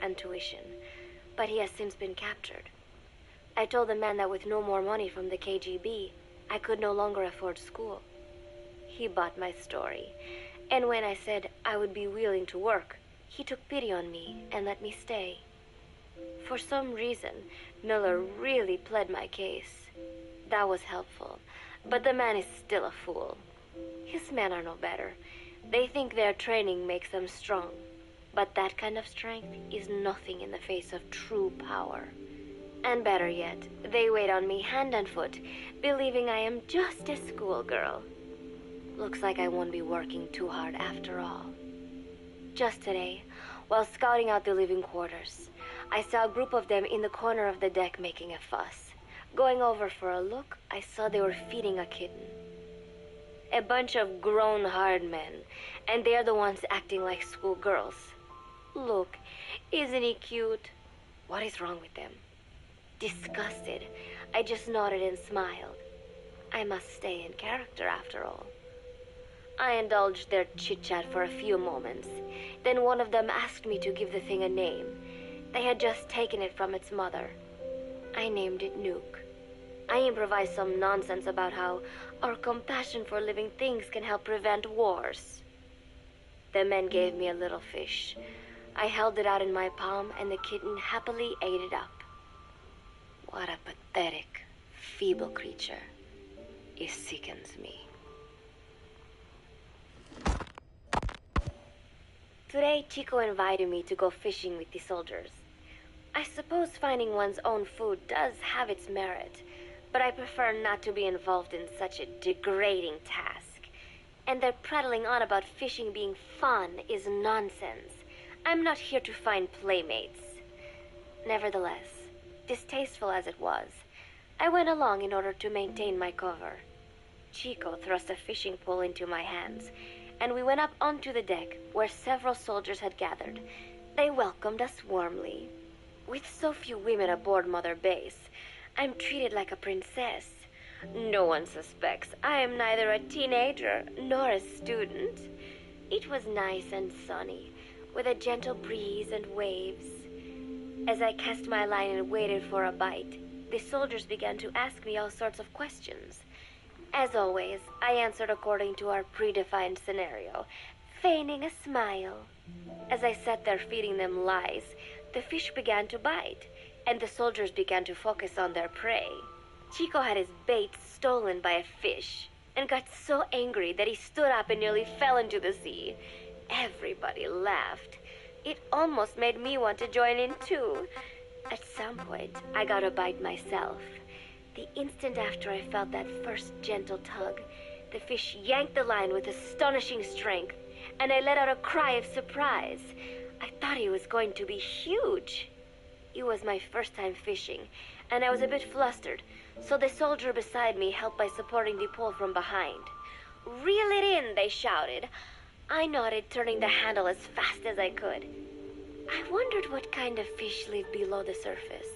and tuition, but he has since been captured. I told the man that with no more money from the KGB, I could no longer afford school. He bought my story, and when I said I would be willing to work, he took pity on me and let me stay. For some reason, Miller really pled my case. That was helpful, but the man is still a fool. His men are no better. They think their training makes them strong, but that kind of strength is nothing in the face of true power. And better yet, they wait on me hand and foot, believing I am just a schoolgirl. Looks like I won't be working too hard after all. Just today, while scouting out the living quarters, I saw a group of them in the corner of the deck making a fuss. Going over for a look, I saw they were feeding a kitten. A bunch of grown hard men, and they're the ones acting like schoolgirls. Look, isn't he cute? What is wrong with them? Disgusted, I just nodded and smiled. I must stay in character after all. I indulged their chit-chat for a few moments. Then one of them asked me to give the thing a name. They had just taken it from its mother. I named it Nuke. I improvised some nonsense about how our compassion for living things can help prevent wars. The men gave me a little fish. I held it out in my palm, and the kitten happily ate it up. What a pathetic, feeble creature. It sickens me. Today, Chico invited me to go fishing with the soldiers. I suppose finding one's own food does have its merit, but I prefer not to be involved in such a degrading task. And their prattling on about fishing being fun is nonsense. I'm not here to find playmates. Nevertheless, distasteful as it was, I went along in order to maintain my cover. Chico thrust a fishing pole into my hands, and we went up onto the deck where several soldiers had gathered. They welcomed us warmly. With so few women aboard Mother Base, I'm treated like a princess. No one suspects I am neither a teenager nor a student. It was nice and sunny, with a gentle breeze and waves. As I cast my line and waited for a bite, the soldiers began to ask me all sorts of questions. As always, I answered according to our predefined scenario, feigning a smile. As I sat there feeding them lies, the fish began to bite, and the soldiers began to focus on their prey. Chico had his bait stolen by a fish, and got so angry that he stood up and nearly fell into the sea. Everybody laughed. It almost made me want to join in too. At some point, I got a bite myself. The instant after I felt that first gentle tug, the fish yanked the line with astonishing strength, and I let out a cry of surprise. I thought he was going to be huge. It was my first time fishing, and I was a bit flustered, so the soldier beside me helped by supporting the pole from behind. "Reel it in," they shouted. I nodded, turning the handle as fast as I could. I wondered what kind of fish lived below the surface,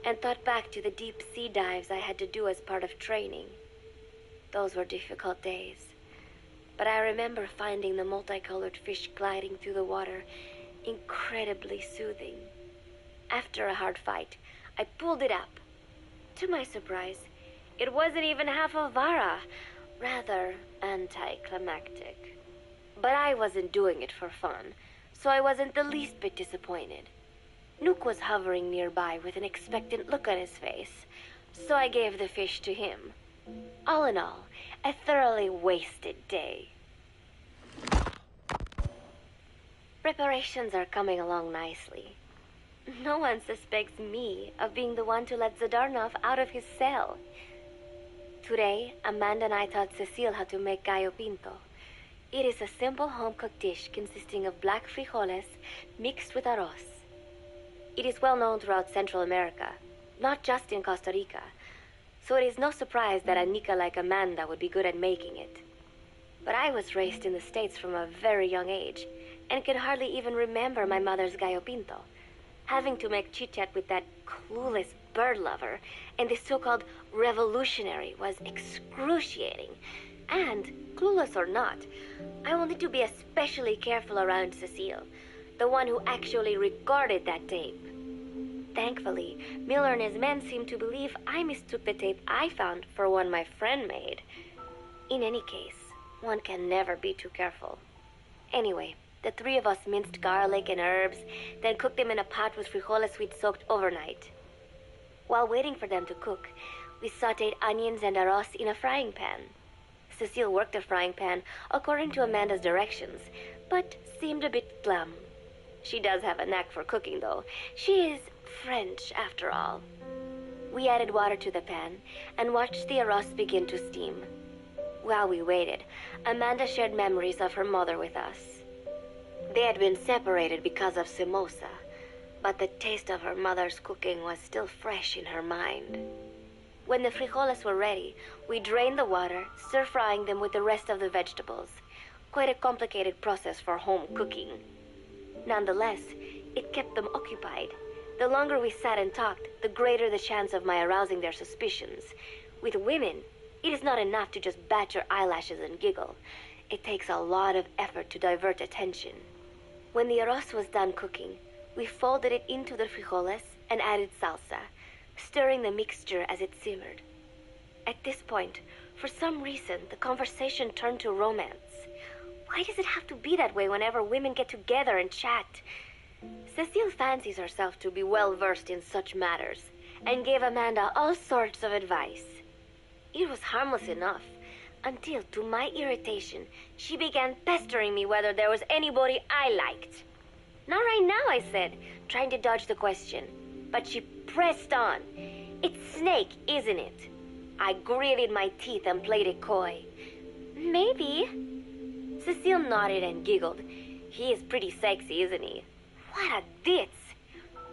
and thought back to the deep sea dives I had to do as part of training. Those were difficult days, but I remember finding the multicolored fish gliding through the water incredibly soothing. After a hard fight, I pulled it up. To my surprise, it wasn't even half a vara, rather anticlimactic. But I wasn't doing it for fun, so I wasn't the least bit disappointed. Nook was hovering nearby with an expectant look on his face, so I gave the fish to him. All in all, a thoroughly wasted day. Preparations are coming along nicely. No one suspects me of being the one to let Zadarnov out of his cell. Today, Amanda and I taught Cecile how to make gallo pinto. It is a simple home-cooked dish consisting of black frijoles mixed with arroz. It is well known throughout Central America, not just in Costa Rica, so it is no surprise that a Nica like Amanda would be good at making it. But I was raised in the States from a very young age, and can hardly even remember my mother's gallo pinto. Having to make chit-chat with that clueless bird lover and the so-called revolutionary was excruciating. And, clueless or not, I will need to be especially careful around Cecile. the one who actually recorded that tape. Thankfully, Miller and his men seemed to believe I mistook the tape I found for one my friend made. In any case, one can never be too careful. Anyway, the three of us minced garlic and herbs, then cooked them in a pot with frijoles we'd soaked overnight. While waiting for them to cook, we sautéed onions and arroz in a frying pan. Cecile worked the frying pan according to Amanda's directions, but seemed a bit glum. She does have a knack for cooking, though. She is French, after all. We added water to the pan and watched the arroz begin to steam. While we waited, Amanda shared memories of her mother with us. They had been separated because of Simosa, but the taste of her mother's cooking was still fresh in her mind. When the frijoles were ready, we drained the water, stir-frying them with the rest of the vegetables. Quite a complicated process for home cooking. Nonetheless, it kept them occupied. The longer we sat and talked, the greater the chance of my arousing their suspicions. With women, it is not enough to just bat your eyelashes and giggle. It takes a lot of effort to divert attention. When the arroz was done cooking, we folded it into the frijoles and added salsa, stirring the mixture as it simmered. At this point, for some reason, the conversation turned to romance. Why does it have to be that way whenever women get together and chat? Cecile fancies herself to be well-versed in such matters, and gave Amanda all sorts of advice. It was harmless enough, until, to my irritation, she began pestering me whether there was anybody I liked. Not right now, I said, trying to dodge the question. But she pressed on. It's Snake, isn't it? I gritted my teeth and played it coy. Maybe. Cecile nodded and giggled. He is pretty sexy, isn't he? What a ditz.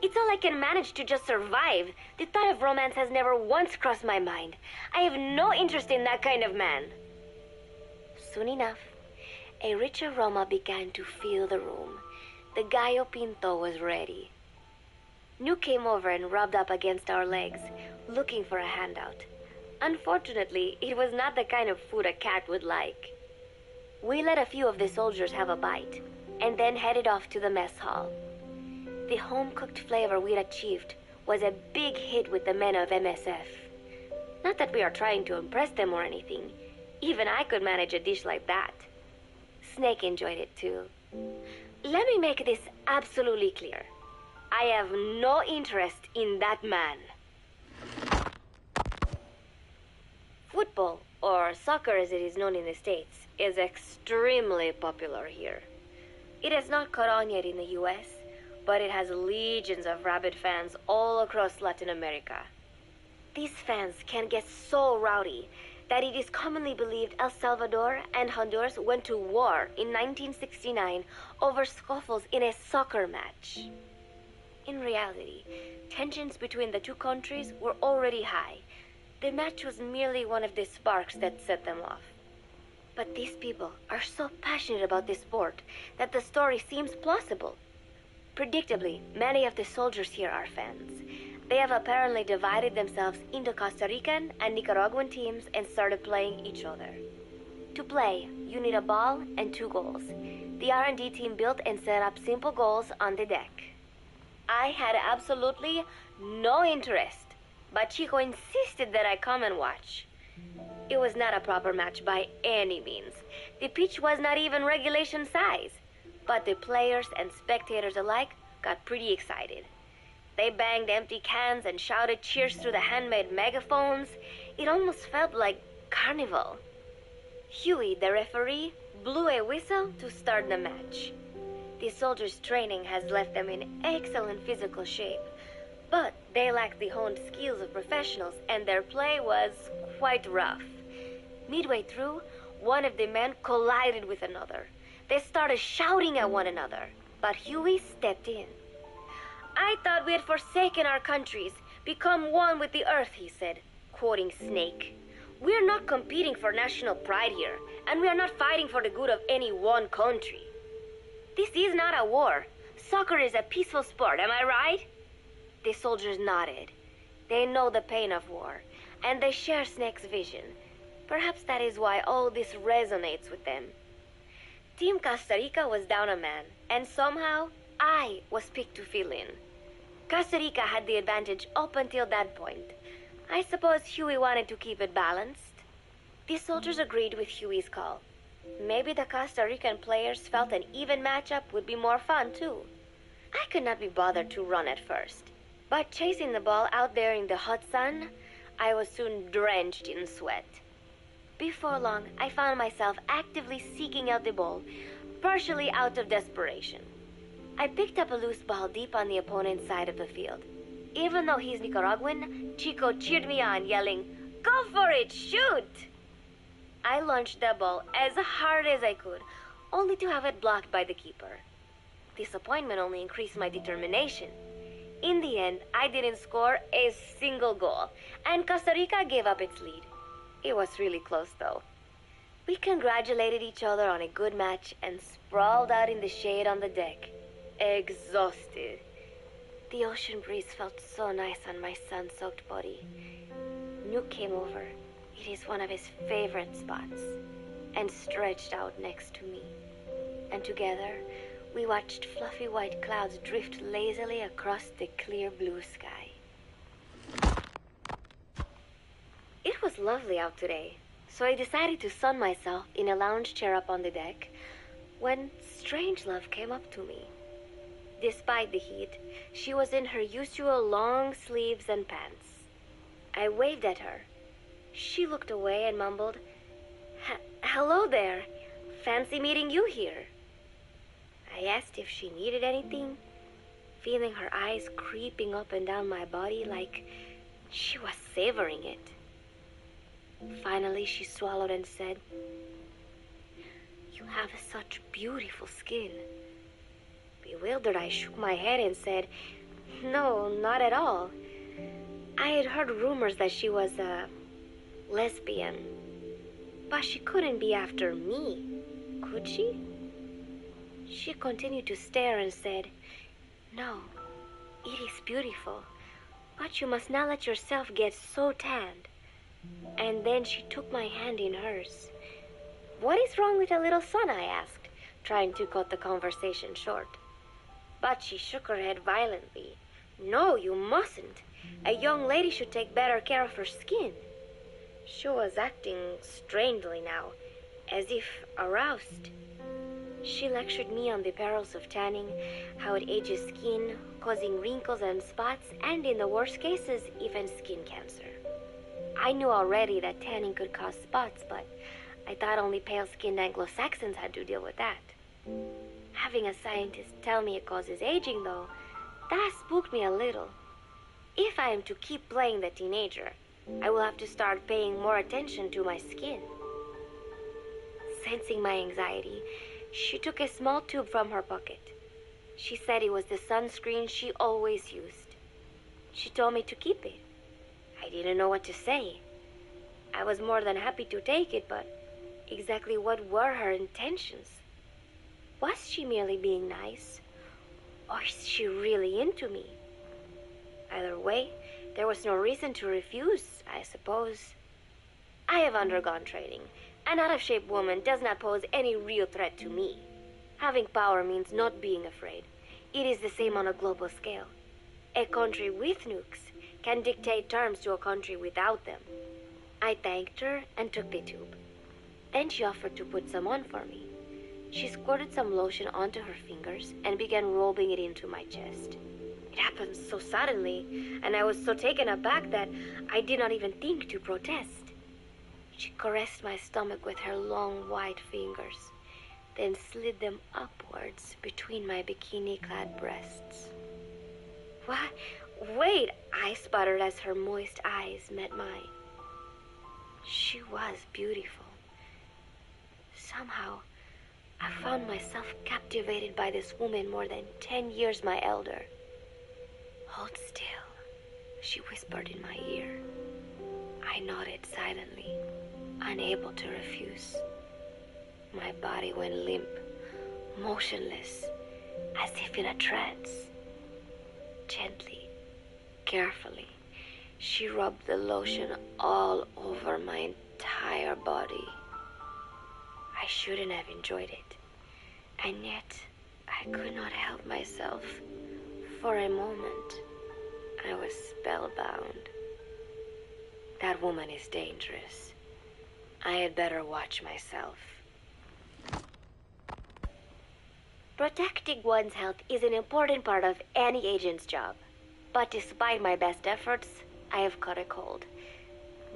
It's all I can manage to just survive. The thought of romance has never once crossed my mind. I have no interest in that kind of man. Soon enough, a rich aroma began to fill the room. The gallo pinto was ready. New came over and rubbed up against our legs, looking for a handout. Unfortunately, it was not the kind of food a cat would like. We let a few of the soldiers have a bite, and then headed off to the mess hall. The home-cooked flavor we'd achieved was a big hit with the men of MSF. Not that we are trying to impress them or anything. Even I could manage a dish like that. Snake enjoyed it too. Let me make this absolutely clear. I have no interest in that man. Football, or soccer as it is known in the States, is extremely popular here. It has not caught on yet in the US, but it has legions of rabid fans all across Latin America. These fans can get so rowdy that it is commonly believed El Salvador and Honduras went to war in 1969 over scuffles in a soccer match. In reality, tensions between the two countries were already high. The match was merely one of the sparks that set them off. But these people are so passionate about this sport that the story seems plausible. Predictably, many of the soldiers here are fans. They have apparently divided themselves into Costa Rican and Nicaraguan teams and started playing each other. To play, you need a ball and 2 goals. The R&D team built and set up simple goals on the deck. I had absolutely no interest, but Chico insisted that I come and watch. It was not a proper match by any means. The pitch was not even regulation size, but the players and spectators alike got pretty excited. They banged empty cans and shouted cheers through the handmade megaphones. It almost felt like carnival. Huey, the referee, blew a whistle to start the match. The soldiers' training has left them in excellent physical shape, but they lacked the honed skills of professionals and their play was quite rough. Midway through, one of the men collided with another. They started shouting at one another, but Huey stepped in. I thought we had forsaken our countries, become one with the earth, he said, quoting Snake. We are not competing for national pride here, and we are not fighting for the good of any one country. This is not a war. Soccer is a peaceful sport, am I right? The soldiers nodded. They know the pain of war, and they share Snake's vision. Perhaps that is why all this resonates with them. Team Costa Rica was down a man, and somehow I was picked to fill in. Costa Rica had the advantage up until that point. I suppose Huey wanted to keep it balanced. The soldiers agreed with Huey's call. Maybe the Costa Rican players felt an even matchup would be more fun, too. I could not be bothered to run at first, but chasing the ball out there in the hot sun, I was soon drenched in sweat. Before long, I found myself actively seeking out the ball, partially out of desperation. I picked up a loose ball deep on the opponent's side of the field. Even though he's Nicaraguan, Chico cheered me on, yelling, "Go for it, shoot!" I launched the ball as hard as I could, only to have it blocked by the keeper. Disappointment only increased my determination. In the end, I didn't score a single goal, and Costa Rica gave up its lead. It was really close, though. We congratulated each other on a good match and sprawled out in the shade on the deck, exhausted. The ocean breeze felt so nice on my sun-soaked body. Nuke came over. It is one of his favorite spots, and stretched out next to me. And together, we watched fluffy white clouds drift lazily across the clear blue sky. It was lovely out today, so I decided to sun myself in a lounge chair up on the deck when Strangelove came up to me. Despite the heat, she was in her usual long sleeves and pants. I waved at her. She looked away and mumbled, "Hello there. Fancy meeting you here." I asked if she needed anything, feeling her eyes creeping up and down my body like she was savoring it. Finally, she swallowed and said, "You have such beautiful skin." Bewildered, I shook my head and said, "No, not at all. I had heard rumors that she was a lesbian, but she couldn't be after me, could she?" She continued to stare and said, "No, it is beautiful, but you must not let yourself get so tanned." And then she took my hand in hers. "What is wrong with a little sun?" I asked, trying to cut the conversation short. But she shook her head violently. "No, you mustn't. A young lady should take better care of her skin." She was acting strangely now, as if aroused. She lectured me on the perils of tanning, how it ages skin, causing wrinkles and spots, and in the worst cases, even skin cancer. I knew already that tanning could cause spots, but I thought only pale-skinned Anglo-Saxons had to deal with that. Having a scientist tell me it causes aging, though, that spooked me a little. If I am to keep playing the teenager, I will have to start paying more attention to my skin. Sensing my anxiety, she took a small tube from her pocket. She said it was the sunscreen she always used. She told me to keep it. I didn't know what to say. I was more than happy to take it, but exactly what were her intentions? Was she merely being nice? Or is she really into me? Either way, there was no reason to refuse, I suppose. I have undergone training. An out-of-shape woman does not pose any real threat to me. Having power means not being afraid. It is the same on a global scale. A country with nukes can dictate terms to a country without them. I thanked her and took the tube. Then she offered to put some on for me. She squirted some lotion onto her fingers and began rolling it into my chest. It happened so suddenly, and I was so taken aback that I did not even think to protest. She caressed my stomach with her long white fingers, then slid them upwards between my bikini-clad breasts. "What? Wait," I sputtered as her moist eyes met mine. She was beautiful. Somehow, I found myself captivated by this woman more than 10 years my elder. "Hold still," she whispered in my ear. I nodded silently, unable to refuse. My body went limp, motionless, as if in a trance. Gently, carefully, she rubbed the lotion all over my entire body. I shouldn't have enjoyed it, and yet I could not help myself. For a moment, I was spellbound. That woman is dangerous. I had better watch myself. Protecting one's health is an important part of any agent's job. But despite my best efforts, I have caught a cold.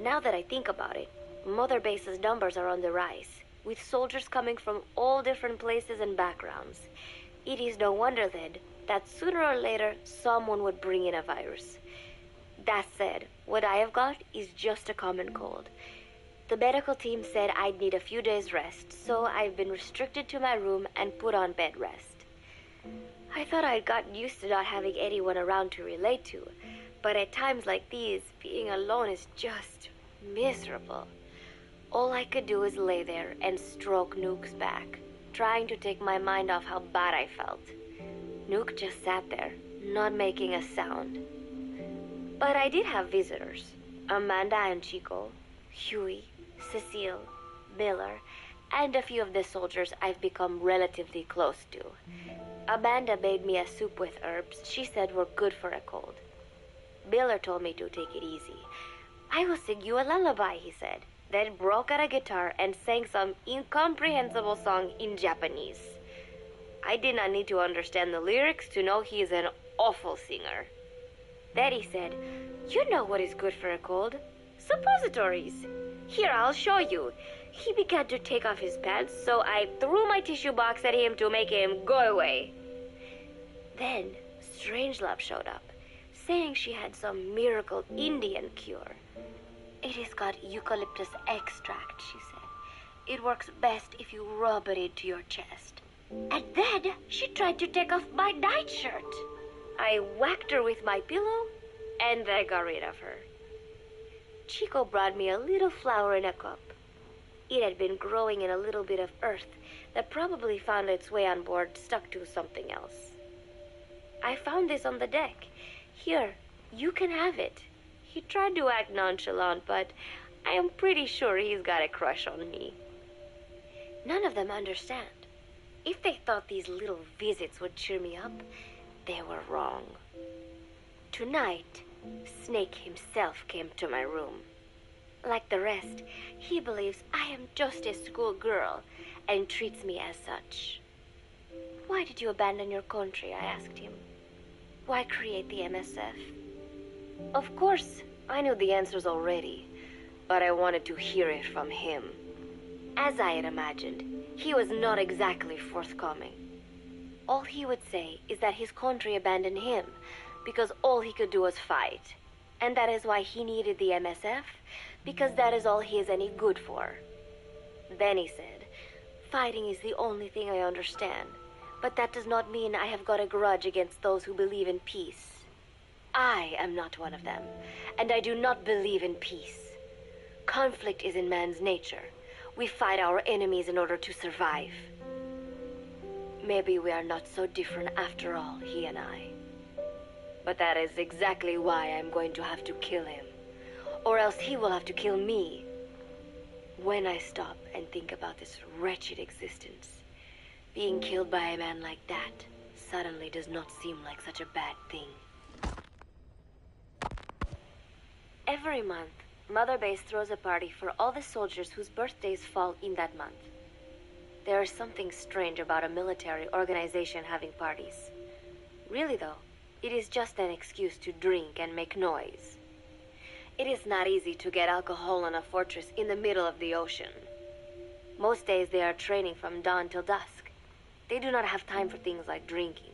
Now that I think about it, Mother Base's numbers are on the rise, with soldiers coming from all different places and backgrounds. It is no wonder then that sooner or later someone would bring in a virus. That said, what I have got is just a common cold. The medical team said I'd need a few days rest, so I've been restricted to my room and put on bed rest. I thought I'd gotten used to not having anyone around to relate to, but at times like these, being alone is just miserable. All I could do is lay there and stroke Nook's back, trying to take my mind off how bad I felt. Nook just sat there, not making a sound. But I did have visitors. Amanda and Chico, Huey, Cecile, Miller, and a few of the soldiers I've become relatively close to. Amanda made me a soup with herbs she said were good for a cold. Miller told me to take it easy. I will sing you a lullaby, he said, then broke out a guitar and sang some incomprehensible song in Japanese. I did not need to understand the lyrics to know he is an awful singer. Then he said, "You know what is good for a cold? Suppositories. Here, I'll show you." He began to take off his pants, so I threw my tissue box at him to make him go away. Then Strangelove showed up, saying she had some miracle Indian cure. "It has got eucalyptus extract," she said. "It works best if you rub it into your chest." And then she tried to take off my nightshirt. I whacked her with my pillow, and I got rid of her. Chico brought me a little flower in a cup. It had been growing in a little bit of earth that probably found its way on board, stuck to something else. "I found this on the deck. Here, you can have it." He tried to act nonchalant, but I am pretty sure he's got a crush on me. None of them understand. If they thought these little visits would cheer me up, they were wrong. Tonight, Snake himself came to my room. Like the rest, he believes I am just a schoolgirl and treats me as such. "Why did you abandon your country?" I asked him. "Why create the MSF?" Of course, I knew the answers already, but I wanted to hear it from him. As I had imagined, he was not exactly forthcoming. All he would say is that his country abandoned him because all he could do was fight, and that is why he needed the MSF, because that is all he is any good for. Then he said, "Fighting is the only thing I understand, but that does not mean I have got a grudge against those who believe in peace. I am not one of them, and I do not believe in peace. Conflict is in man's nature. We fight our enemies in order to survive." Maybe we are not so different after all, he and I. But that is exactly why I'm going to have to kill him, or else he will have to kill me. When I stop and think about this wretched existence, being killed by a man like that suddenly does not seem like such a bad thing. Every month, Mother Base throws a party for all the soldiers whose birthdays fall in that month. There is something strange about a military organization having parties. Really though, it is just an excuse to drink and make noise. It is not easy to get alcohol on a fortress in the middle of the ocean. Most days they are training from dawn till dusk. They do not have time for things like drinking.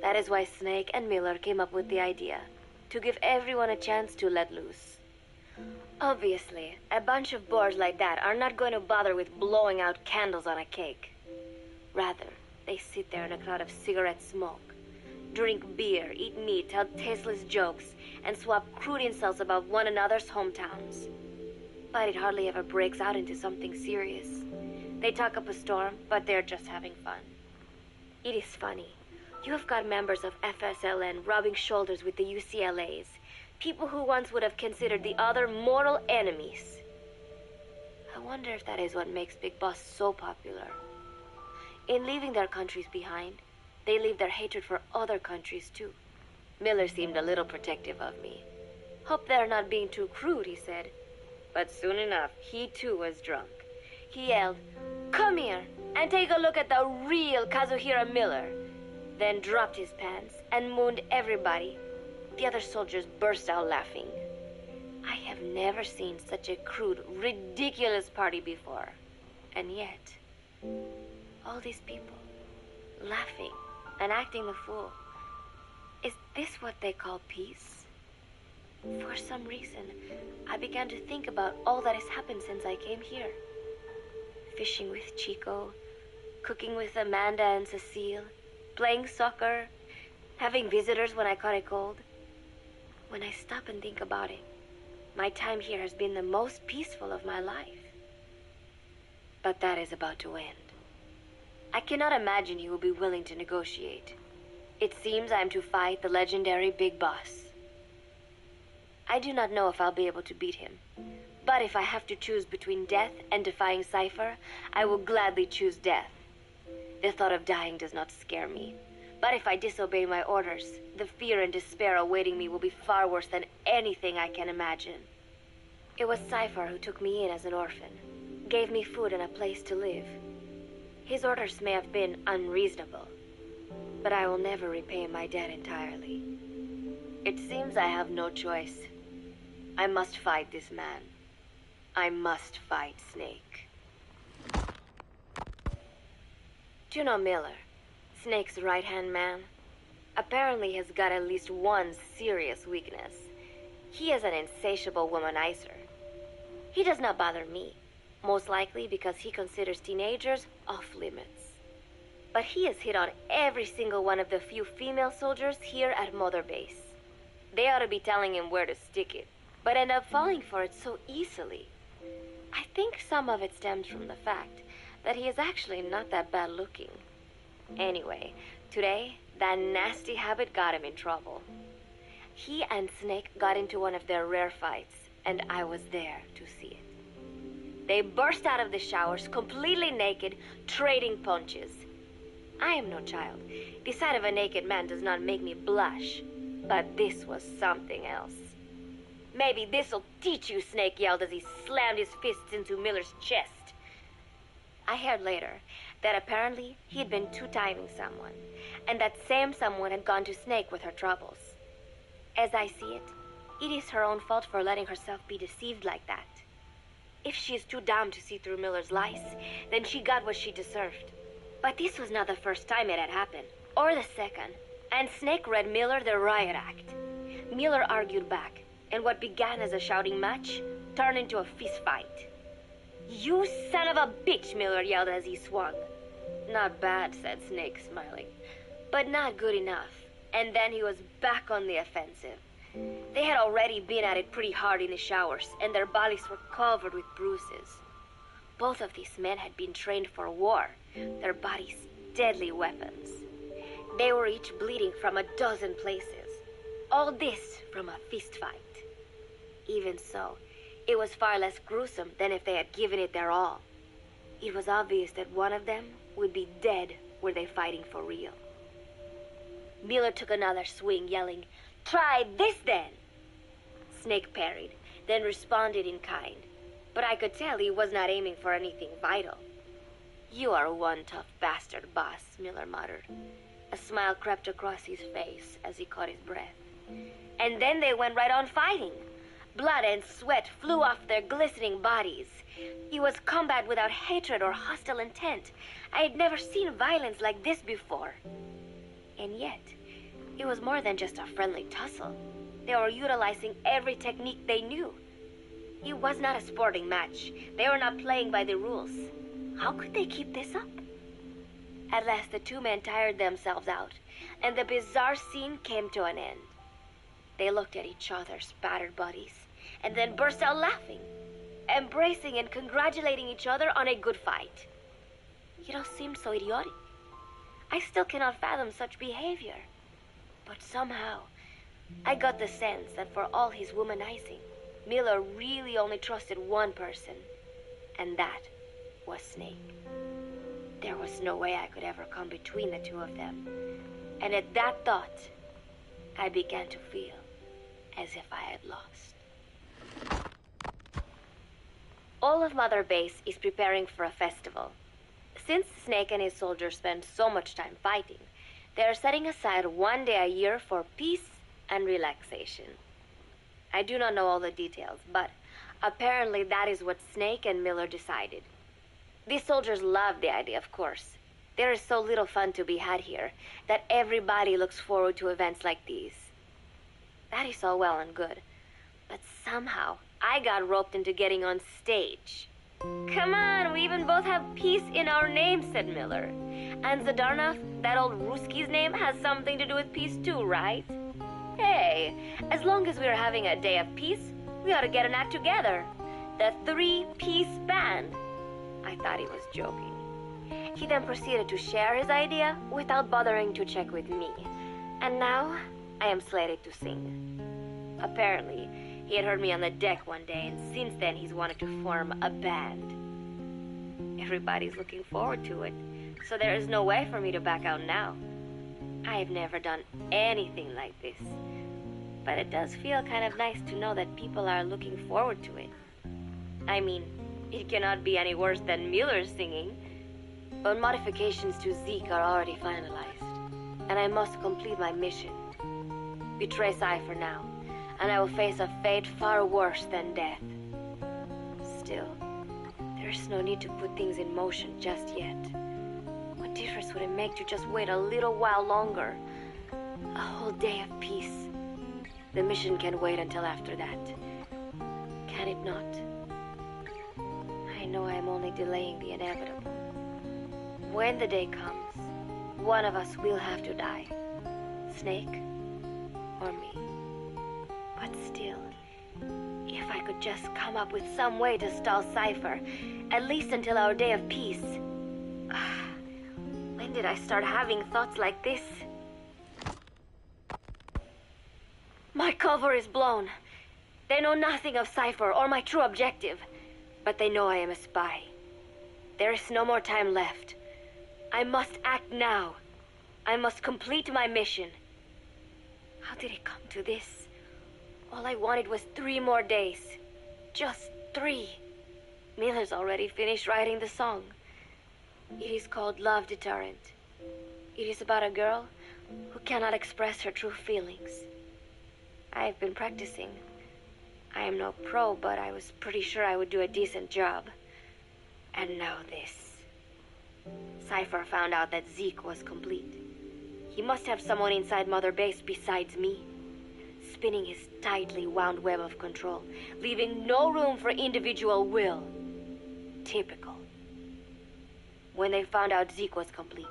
That is why Snake and Miller came up with the idea to give everyone a chance to let loose. Obviously, a bunch of boors like that are not going to bother with blowing out candles on a cake. Rather, they sit there in a cloud of cigarette smoke, drink beer, eat meat, tell tasteless jokes, and swap crude insults about one another's hometowns. But it hardly ever breaks out into something serious. They talk up a storm, but they're just having fun. It is funny. You have got members of FSLN rubbing shoulders with the UCLAs, people who once would have considered the other mortal enemies. I wonder if that is what makes Big Boss so popular. In leaving their countries behind, They leave their hatred for other countries, too. Miller seemed a little protective of me. Hope they're not being too crude, he said. But soon enough, he too was drunk. He yelled, "Come here and take a look at the real Kazuhira Miller," then dropped his pants and mooned everybody. The other soldiers burst out laughing. I have never seen such a crude, ridiculous party before. And yet, all these people, laughing and acting the fool. Is this what they call peace? For some reason, I began to think about all that has happened since I came here. Fishing with Chico, cooking with Amanda and Cecile, playing soccer, having visitors when I caught a cold. When I stop and think about it, my time here has been the most peaceful of my life. But that is about to end. I cannot imagine he will be willing to negotiate. It seems I am to fight the legendary Big Boss. I do not know if I'll be able to beat him. But if I have to choose between death and defying Cypher, I will gladly choose death. The thought of dying does not scare me. But if I disobey my orders, the fear and despair awaiting me will be far worse than anything I can imagine. It was Cypher who took me in as an orphan, gave me food and a place to live. His orders may have been unreasonable, but I will never repay my debt entirely. It seems I have no choice. I must fight this man. I must fight Snake. Do you know Miller, Snake's right-hand man? Apparently has got at least one serious weakness. He is an insatiable womanizer. He does not bother me, most likely because he considers teenagers off-limits. But he has hit on every single one of the few female soldiers here at Mother Base. They ought to be telling him where to stick it, but end up falling for it so easily. I think some of it stems from the fact that he is actually not that bad looking. Anyway, today, that nasty habit got him in trouble. He and Snake got into one of their rare fights, and I was there to see it. They burst out of the showers, completely naked, trading punches. I am no child. The sight of a naked man does not make me blush. But this was something else. "Maybe this'll teach you," Snake yelled as he slammed his fists into Miller's chest. I heard later that apparently he had been two-timing someone, and that same someone had gone to Snake with her troubles. As I see it, it is her own fault for letting herself be deceived like that. If she is too dumb to see through Miller's lies, then she got what she deserved. But this was not the first time it had happened, or the second, and Snake read Miller the riot act. Miller argued back, and what began as a shouting match turned into a fist fight. "You son of a bitch," Miller yelled as he swung. "Not bad," said Snake, smiling, "but not good enough." And then he was back on the offensive. They had already been at it pretty hard in the showers, and their bodies were covered with bruises. Both of these men had been trained for war, their bodies deadly weapons. They were each bleeding from a dozen places. All this from a fist fight. Even so, it was far less gruesome than if they had given it their all. It was obvious that one of them would be dead were they fighting for real. Miller took another swing, yelling, "Try this then!" Snake parried, then responded in kind. But I could tell he was not aiming for anything vital. "You are one tough bastard, boss," Miller muttered. A smile crept across his face as he caught his breath. And then they went right on fighting. Blood and sweat flew off their glistening bodies. It was combat without hatred or hostile intent. I had never seen violence like this before. And yet, it was more than just a friendly tussle. They were utilizing every technique they knew. It was not a sporting match. They were not playing by the rules. How could they keep this up? At last, the two men tired themselves out, and the bizarre scene came to an end. They looked at each other's battered bodies, and then burst out laughing, embracing and congratulating each other on a good fight. It all seemed so idiotic. I still cannot fathom such behavior. But somehow, I got the sense that for all his womanizing, Miller really only trusted one person, and that was Snake. There was no way I could ever come between the two of them. And at that thought, I began to feel as if I had lost. All of Mother Base is preparing for a festival. Since Snake and his soldiers spend so much time fighting, they are setting aside one day a year for peace and relaxation. I do not know all the details, but apparently that is what Snake and Miller decided. These soldiers love the idea, of course. There is so little fun to be had here that everybody looks forward to events like these. That is all well and good, but somehow I got roped into getting on stage. Come on, we even both have peace in our names, said Miller. And Zadarnov, that old Ruski's name, has something to do with peace too, right? Hey, as long as we're having a day of peace, we ought to get an act together. The Three-Piece Band. I thought he was joking. He then proceeded to share his idea without bothering to check with me. And now, I am slated to sing. Apparently, he had heard me on the deck one day, and since then he's wanted to form a band. Everybody's looking forward to it, so there is no way for me to back out now. I have never done anything like this, but it does feel kind of nice to know that people are looking forward to it. I mean, it cannot be any worse than Miller's singing, but modifications to Zeke are already finalized, and I must complete my mission. Betray Cypher now, and I will face a fate far worse than death. Still, there's no need to put things in motion just yet. What difference would it make to just wait a little while longer? A whole day of peace. The mission can wait until after that. Can it not? I know I am only delaying the inevitable. When the day comes, one of us will have to die. Snake or me. But still, if I could just come up with some way to stall Cypher, at least until our day of peace. When did I start having thoughts like this? My cover is blown. They know nothing of Cypher or my true objective, but they know I am a spy. There is no more time left. I must act now. I must complete my mission. How did it come to this? All I wanted was 3 more days. Just 3. Miller's already finished writing the song. It is called Love Deterrent. It is about a girl who cannot express her true feelings. I have been practicing. I am no pro, but I was pretty sure I would do a decent job. And now this. Cypher found out that Zeke was complete. He must have someone inside Mother Base besides me, spinning his tightly wound web of control, leaving no room for individual will. Typical. When they found out Zeke was complete,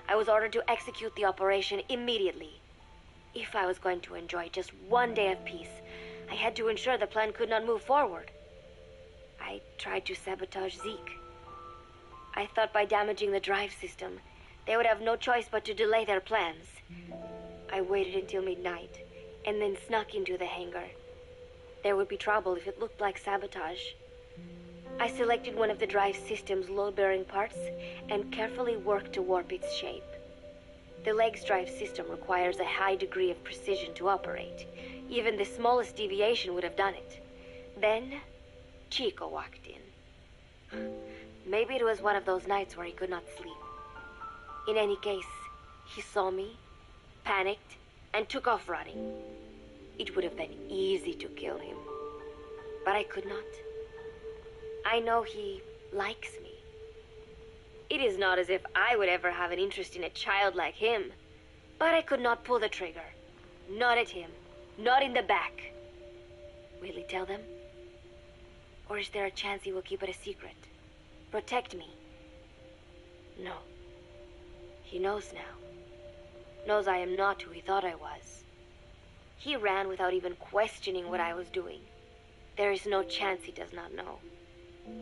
I was ordered to execute the operation immediately. If I was going to enjoy just one day of peace, I had to ensure the plan could not move forward. I tried to sabotage Zeke. I thought by damaging the drive system, they would have no choice but to delay their plans. I waited until midnight, and then snuck into the hangar. There would be trouble if it looked like sabotage. I selected one of the drive system's load-bearing parts and carefully worked to warp its shape. The leg's drive system requires a high degree of precision to operate. Even the smallest deviation would have done it. Then, Chico walked in. Maybe it was one of those nights where he could not sleep. In any case, he saw me, panicked, and took off running. It would have been easy to kill him, but I could not. I know he likes me. It is not as if I would ever have an interest in a child like him, but I could not pull the trigger. Not at him, not in the back. Will he tell them? Or is there a chance he will keep it a secret? Protect me? No. He knows now. Knows I am not who he thought I was. He ran without even questioning what I was doing. There is no chance he does not know.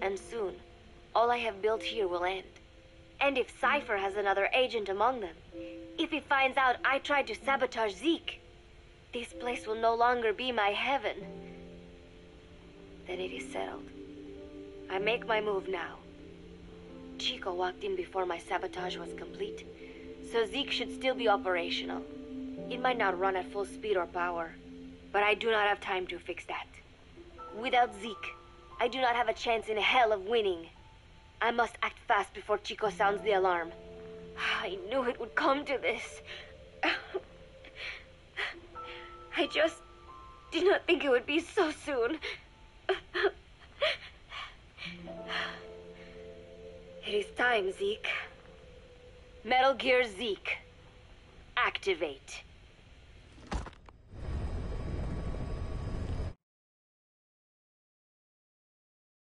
And soon, all I have built here will end. And if Cypher has another agent among them, if he finds out I tried to sabotage Zeke, this place will no longer be my heaven. Then it is settled. I make my move now. Chico walked in before my sabotage was complete, so Zeke should still be operational. It might not run at full speed or power, but I do not have time to fix that. Without Zeke, I do not have a chance in hell of winning. I must act fast before Chico sounds the alarm. I knew it would come to this. I just did not think it would be so soon. It is time, Zeke. Metal Gear Zeke. Activate.